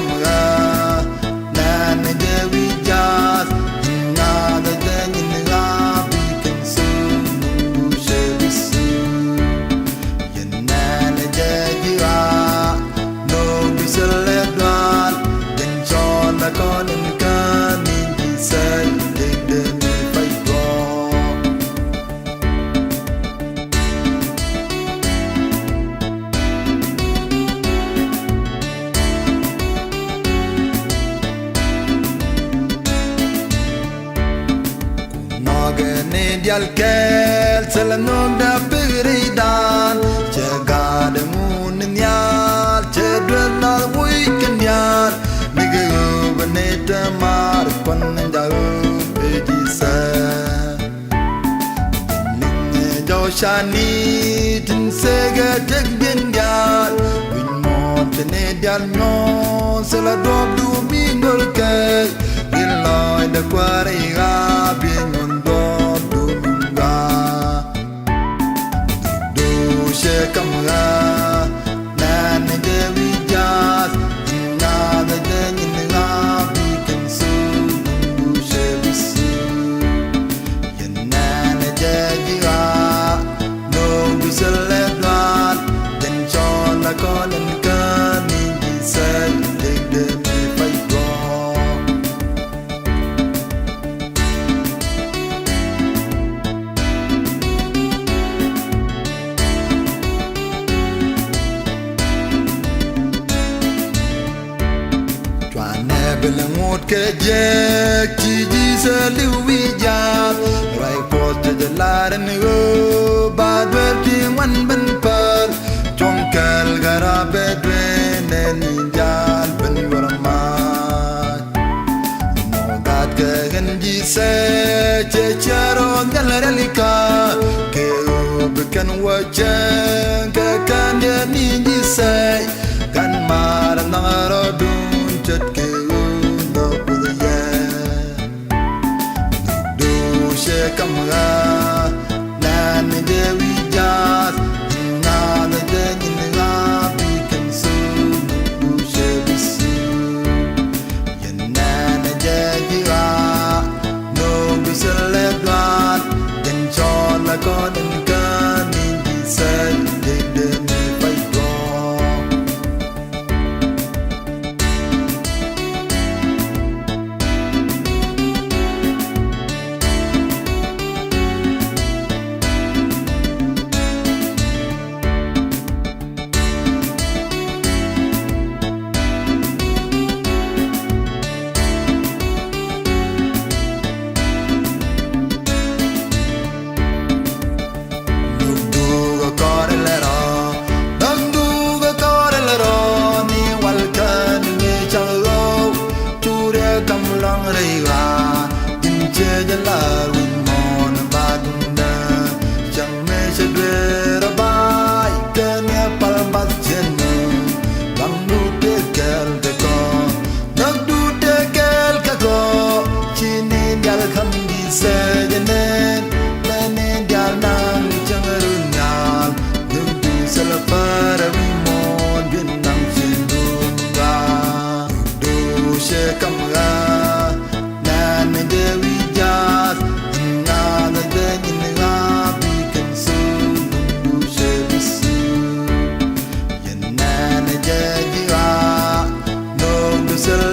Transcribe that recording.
kamga na ne de we just na de in ga we can soon share this yen na ne de gira no we select one then John la con in can in say de fight go Dial kel selanong da biridan jaga de mun nyal jedwel na weekend yar nige beneta mar kon ndau edisa ninge do shani tin sega jagdin yar win mon tene dial no sela do du mingol ke biloy da kwari ga bin kamga na ne de we just na de in la we can soon share this yen na ne de gira no we select one then John la con and can in say de fight go Belangot ke jek ci sa liwi jam rai pot de laran go badwer ti wan ben par chongkal gara bedwe nen jal ben warma mogat ke ganji se che charo galaralika ke bekan wajan ke kan ya ni di se kan mar nangaro dun chet ke kamga na ne de we just na de in ga we can soon share this yen na ne de gira no we select one then John la con and can in say de me fight go Sir